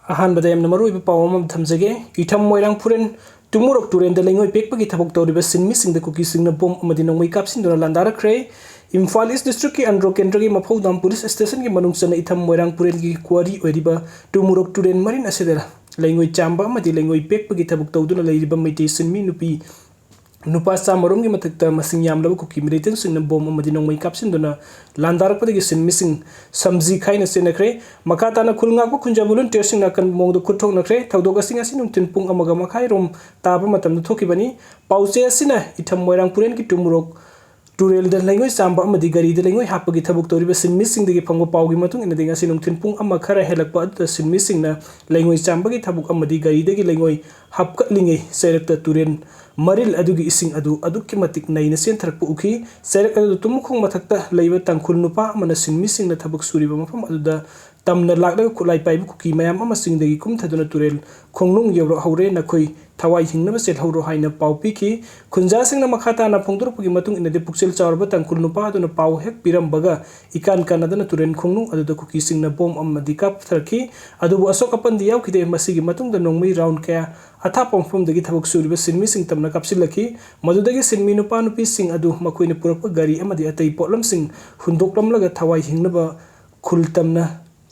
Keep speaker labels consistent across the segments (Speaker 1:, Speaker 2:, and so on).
Speaker 1: अहानबदा यामना मरुइबा पाव अमा थमजगे इथम मोइरांग पुरेन तुमुरक तुरेंदा लेंगोय पेकपगी थबक तौरिबा सिनमिसिंगदा कुकिसिंगना बोम अमदि नोंमै कापसिंदुना लांदारख्रे Imphal east district की अंड्रो केंद्र की मफौदाम पुलिस स्टेशन की मनुंगसना इथम मोइरांग पुरेन की क्वारी ओइरिबा तुमुरक तुरेन मरिन असेदरा लेंगोय चांबा अमदि लेंगोय पेकपगी थबक तौदुना लेरिबा मैते सिनमी नुपी नुपा चामरोम की मथक्ता मसिंग यामलबा कुकी मिलिटेंट सिंगना बोम अमदि नोंमै कापसिंदुना लांदारकपदगी सिनमिसिंग समजी खाइना सेनख्रे मकाताना खुलंगाकु खुंजाबुलन टेरसिंग नाकन मोंगदो खुथोंनख्रे थौदोक असिंग असि नुंतिन पुंग अमगा मखाइ रोम ताबा मतमदो थोकिबनी पाउचे असिना इथम मोइरांग पुरेन की तुमुरक तुरेल द लेंगोय चांबा अमदि गरी द लेंगोय हापगी थबक तौरिबा सिनमिसिंगदगी फंगो पाउगी मतुंग इना देंगा सिनुंतिन पुंग अमा खरा हेलकपा अद सिनमिसिंगना लेंगोय चांबागी थबक अमदि गरी दगी लेंगोय हापकलिंगै सैरकता तुरेन मरिल अदुगी इसिंग अदु अदुक्की मतिक नैना सेंथरक उखी सैरक अदु तुमुखोंग मथक्ता लैबा तंखुल नुपा अमना सिनमिसिंगना थबक सुरिबा मफम अदुदा तमना लागलगा खुलाई पाइबु कुकी मयाम अमा सिंगदगी कुमथदुना तुरेल खोंनुंग यौरो हौरे नखोय थवाई हिंगनबा सेलहौरो हाइना पाउ पिखी खुंजासिंगना मखाताना फोंदोरपगी मतुंग इनदे पुक्सेल चावरबा तंखुल नुपा अदुना पाउ हेक पिरमबगा इकान कानदना तुरेन खोंनुंग अदुदा कुकीसिंगना बोम अमदि कापथरखी अदुबु असोक अपंदि यावखिदे मसिगी मतुंगदा नोंमै राउंड कया अथाप मफमदगी थबक सुरिबा सिनमिसिंग तमना कापसिलखी मदुदगी सिनमी नुपा नुपीसिंग अदु मखोइना पुरकपा गारी अमदि अतै पोटलमसिंग हुंदोकलमलगा थवाई हिंगनबा खुल तमना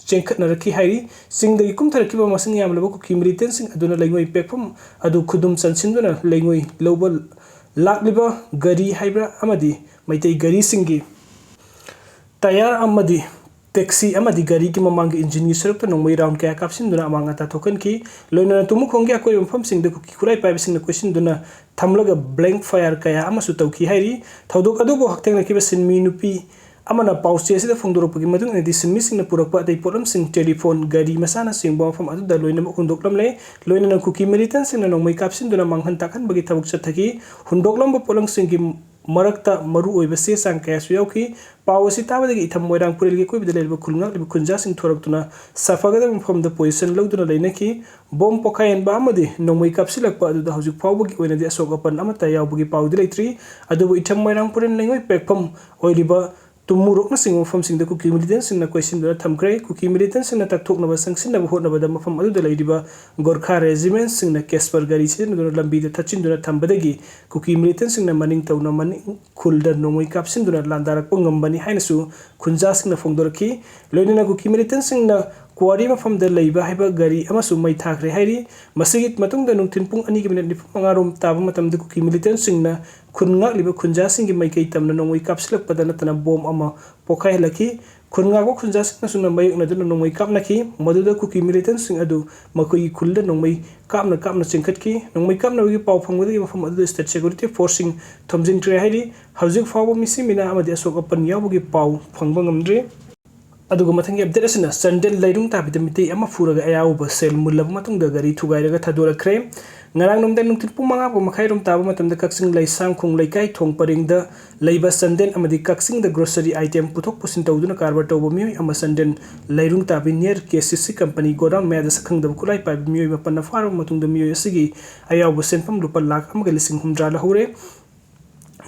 Speaker 1: चेंखनरखी हाइरी सिंगदगी कुमथरखिबा मसिंग यामलबा कुकी मिलिटेंटसिंग अदुना लेंगोय पेकफम अदु खुदुम चनसिनदुना लेंगोय लौबल लाक्लिबा गरी हाइब्रा अमदि मैतै गरी सिंगी टायर अमदि टैक्सी अमदि गरी की ममांग इंजिन की सरुक नोंमै राउंड कया कापसिनदुना अमांगा ताथोकन की लोइना तुमुखोंगे अकोय मफमसिंगदा कुकी खुलाई पाइबसिंगना क्वेश्चनदुना थमलगा ब्लैंक फायर कया अमसु तौखी हाइरी थौदोक अदुबो हक्तेंगनखिबा सिनमी नुपी अमना पाउचे असिदा फोंदोरपगी मदुंग इनदि सिनमिसिंगना पुरकपा अतै पोटलमसिंग टेलीफोन गारी मसाना सिंगबा मफम अदुदा लोइनम हुंदोकलमले लोइना कुकी मिलिटेंटसिंगना नोंमै कापसिनदुना मांगहन ताकनबगी थबक चथगी हुंदोकलमबा पोटलमसिंगगी मरक्ता मरुओइबा से सांग कयासु यावखी पाउ असि ताबदगी इथम मोइरांग पुरेलगी कोइबदा लेरबा खुलंगाक्लिबा खुंजासिंग थोरक्तुना सफागदा मफमदा पोजिशन लौदुना लेनखी बोम पोखायनबा अमदि नोंमै कापसिलकपा अदुदा हौजिक फाउबगी ओइनदि असोक अपन अमता यावबगी पाउदि लेत्रि अदुबु इथम मोइरांग पुरेन लेंगोय पेकफम ओइलिबा तुमुरक सिंग मफम सिंग कुकी मिलिटेंट सिंग क्वेश्चन थमख्रे कुकी मिलिटेंट सिंग तकथोकनबा संगसिनबा होटनबदा मफम अदुदा लैदिबा गोरखा रेजिमेंट सिंग केसपर गारी सिनदुना लंबीदा थचिनदुना थंबदगी कुकी मिलिटेंट सिंग मनिंग तौना मनिंग खुलदा नोंमै कापसिनदुना लांदारकपा ngambani hainasu khunja singna phongdorki loinana kuki militant singna क्वारी मफम लैबा हाइबा गारी अमसु मै थाखरे हाइरी मसिगित मतुंगदा नुंथिन पुंग 2 की मिनट 5 ताबा मतमदा कुकी मिलिटेंट सिंगना खुनगाक्लिबा खुंजा सिंगी मैकै तमना नोंमै कापसिलकपदा नतना बोम अमा पोखाइलखी खुनगाको खुंजा सिंगना सुना मयकनदुना नोंमै कापनखी मदुदा कुकी मिलिटेंट सिंग अदु मखोई खुलदा नोंमै कापना चिंखतकी नोंमै कापनबगी पाउ फंगबदगी मफम अदु स्टेट सिक्योरिटी फोर्सिंग थमजिंगट्रे हाइरी हौजिक फावबा मिसि मिना अमदि असोक अपन यावबगी पाउ फंगबा ngamdre अदुग मथंगी अपडेट असना संडेल लैरुंग ताबिदा मिते अमा फुरगा अयाउबा सेल मुल्लब मतुंगदा गारी थुगाइरगा थादोरख्रे ngarang nomda nungtin pumanga bo makhairom taba matamda kaksing laisang khong laikai thong paringda leiba sanden amadi kaksing da grocery item puthok pusin tawduna karbar tawbo mi ama sanden lairung tabi near KCC company godown me da sakhang da kulai pa mi ma panna farum matungda mi asigi ayaw senpam rupa lakh amaga lising humdra la hore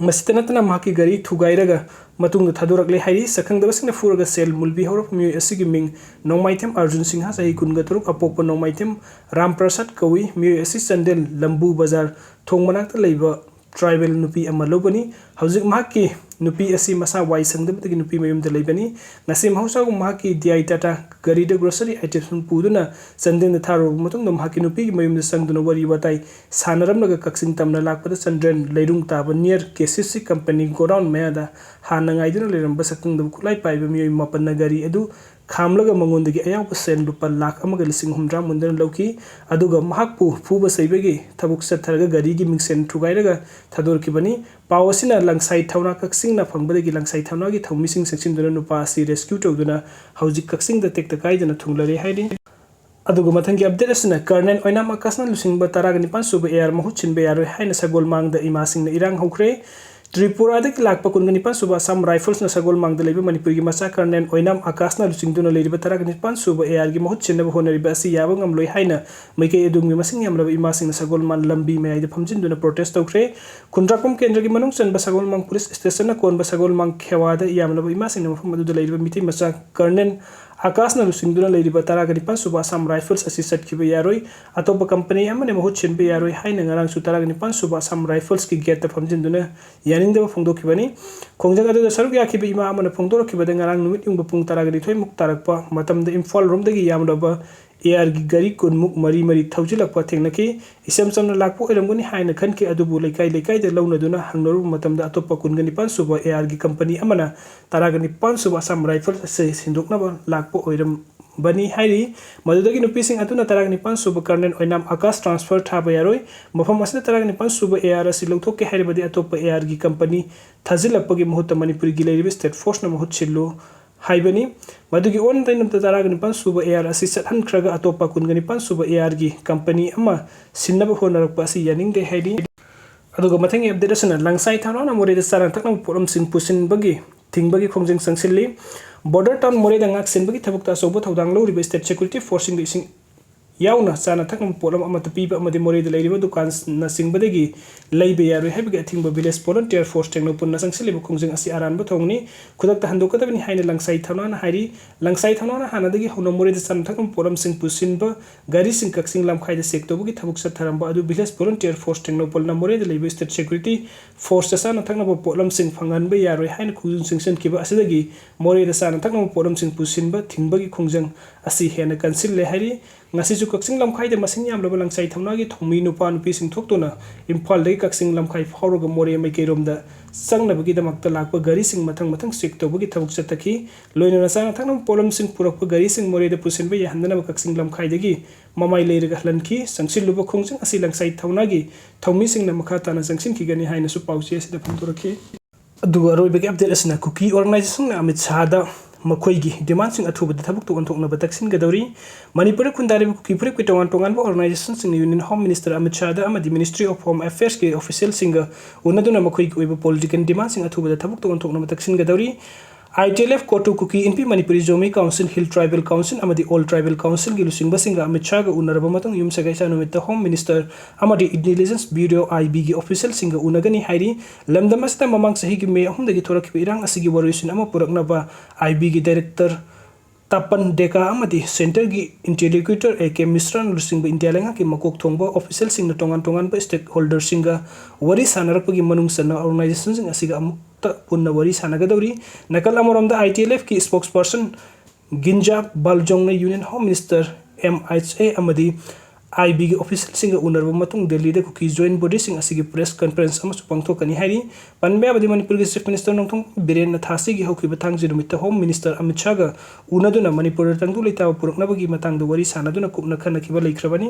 Speaker 1: मसितनतना माकी गरी थुगाइरगा मतुंग थादोरकले हाइरी सखंगदबसिंगना फुरगा cell मुलबी हौरप मियो असिगी Ming नोंमाइथेम Arjun Singh सही कुनगतरुक अपोप नोंमाइथेम रामप्रसाद कवि मियो असि चंदेल लंबू बाजार थोंगमनाक्ता लैबा tribal नुपी अमा लोबनी हौजिक माकी नुपी असि मसा Y संगदबतगी नुपी मयुमदा लैबनी नसिम हौसागु माकी दियाई Tata गरीदा grocery items पुदुना चंदेन थारो मतुंग माकी नुपी मयुमदा संगदुना वरी वताई सानरमलगा कक्सिंग तमना लाकपदा चंद्रन लैरुंग ताब नियर केसीसी कंपनी गोडाउन मेदा हानंगाइदुना लेरंबा सकंगदब खुलाई पाइबा मियोय मपन्ना गरी अदु खामलगा मंगोंदगी अयावबा सेन रुपा लाख अमगा लिसिंग हुमद्रा मुंदन लौकी अदुगा महकपु फुबा सैबगी थबुक सथरगा गरीगी मिंगसेन थुगाइरगा थादोरकिबनी पावसिना लंगसाई थौना कक्सिंगना फंगबदगी लंगसाई थौनागी थौमिसिंग सेक्शनदुना नुपा असि रेस्क्यू तौदुना हौजिक कक्सिंगदा टेक्ता काइदना थुंगलरे हाइरि अदुगा मथंगी अपडेट असना कर्नल ओइनाम आकाशना लुसिंगबा 19 सुबह एयर महु छिनबे यारो हाइना सगोल मांगदा इमासिंगना इरांग हौख्रे त्रिपुरा दे लाख कुनगनिपान सुबह असम राइफल्स सगोल मांगद लेबे मणिपुर की मचा कर्नल ओइनाम आकाशना लुचिंगदुना लेरिबा 19 सुबह एआर की महुत छिनब होनरिबा असि याबा ngamloi हाइना मैके एदुंगि मसिंग यामलबा इमासिंग सगोल मान लंबी मेयाइदा फमजिनदुना प्रोटेस्ट तौख्रे खुंद्राकम केंद्र की मनुंग चनबा सगोल मांग पुलिस स्टेशन कोनबा सगोल मांग खेवादा यामलबा इमासिंग मफम अदुदा लेरिबा मिथि मचा कर्नल आकाशना लुसिंगदुना लेरिबा तरागा निपान सुबा असम राइफल्स असी सटखिबा यारोय अतोप कंपनी अमने महूत छिनबा यारोय हाइना ngarang su taraga nipan suba Assam rifles की gate famjinduna yaninda phongdokibani khongjang adu saruk yakhiba ima amana phongdorokibada ngarang numit yung pung taraga ni thoi muk tarakpa matamda imphal romdagi yamdaba AR gi gari kun muk mari mari thaujilakpa thengnaki isam samna lakpo eramgani haina khanki adubu lekai de launaduna hangnoru matamda atopa kunga nipan suba AR gi company amana taraga nipan suba Assam rifles से sindoknaba lakpo oiram bani hairi madudagi nupising atuna taraga nipan suba colonel Oinam Akash transfer थाबा यारोय मफम असना तरागा निपान सुबा AR असि लौथोके हाइरबदि अतोप AR gi company थाजिलपगी मुहूर्त Manipur gi लेरिबे state force ना मुहूर्त Chhello हाइबनी मदुगी own तैनम तरागा निपान सुबा AR असि सटहनख्रगा अतोप कुनगा निपान सुबा AR gi company अमा सिन्नबा होनरकपा असि यानिंगदे हाइरि अदुगा मथंग अपडेट असना लंगसाइ थाना मोरेदा सारा तकना पोरम सिंग पुसिन बगी थिंगबगी खोंजंग संगसिल्ली border town मोरेदा ngak sinbagi thabukta sobo thodang loriba state security forcing the sing yauna sana thakam polam amata piba amadi moreida leiriba dukan na singbadagi leibe yaroi habiga thingba village volunteer force tengno punna sangsiliba khongjing asi aranba thongni khudakta handokadabani haina langsai thauna hairi langsai thauna hanadagi hono moreida sana thakam polam sing pusinba gari sing kaksing lamkhaida sektobugi thabuk satharamba adu village volunteer force tengno polna moreida leiba state security force sana thakna polam sing phanganba yaroi haina khujun singsen kiba asidagi moreida sana thakna polam sing pusinba thingbagi khongjang asi hena kansil le hairi ngasi ju kaksing lamkhai de masing yam lo langsai thamna gi thongmi nupa nupi sing thoktuna imphal de kaksing lamkhai phauroga more mai keirom da sangna bagi da makta lakpa gari sing mathang mathang sik to bagi thabuk chataki loina na sang thangna polam sing purakpa gari sing more de pusin ba yahandana kaksing lamkhai de gi mamai leiraga hlanki sangsil luba khongjang asi langsai thauna gi thongmi sing na makha ta na sangsin ki gani haina su pauchi asi da phangtoraki aduga Aroiba gi update asna Kuki organization na Amit Shah da मखोइगी demand सिंग अथुबद थबक तो अंथोकनब तक्सिन गदौरी मणिपुर खुंदारिब कुकी फुरिक पे टोंगान टोंगान ऑर्गेनाइजेशन सिंग union home minister Amit Shah दा अमदी मिनिस्ट्री ऑफ होम अफेयर्स के ऑफिशियल सिंग उनदुना मखोइगी ओइब पॉलिटिकल डिमांड सिंग अथुबद थबक तो अंथोकनब तक्सिन गदौरी ITLF कोटू कुकी इनपी Manipuri Zomi council hill tribal council अमदी ऑल ट्राइबल काउंसिल की लुसिंग बसिंग अमित शाह गा उनरब मतंग युम सगाइसा नुमित होम मिनिस्टर अमदी इंटेलिजेंस ब्यूरो IB की ऑफिशियल सिंग उनगनी हाइरी लमदमस्ता ममांग सही की मे अहुमदगी थोरक इरांग असगी वरिसन अमा पुरकनबा IB की डायरेक्टर तापन डेका अमदी सेंटर की इंटेलिक्यूटर AK मिश्रन लुसिंग इंडिया लेंगा की मकोक थोंबा ऑफिशियल सिंग टोंगान टोंगान पे स्टेक होल्डर सिंग वरी सानरपगी मनुंग सन ऑर्गेनाइजेशन सिंग असिगा अमुक्त पुन्ना वरी सानगदौरी नकल अमरमदा ITLF की स्पोक्सपर्सन गिंजा बालजोंग ने union home minister MHA अमदी IB की ऑफिशियल सिंग उनरब मतुंग दिल्ली दे कुकी जॉइंट बॉडी सिंग असिगी प्रेस कॉन्फ्रेंस अमसु पांगथोकनी हाइरी पनबे अबदी मणिपुर की चीफ मिनिस्टर नोंथों बिरेन थासी की हौखिब थांग जिरुमित होम मिनिस्टर अमित शाह गा उनदुना मणिपुर तंगदु लेता पुरकनबगी मतंग दु वरी सानदुना कुपना खनखिबा लेख्रबनी।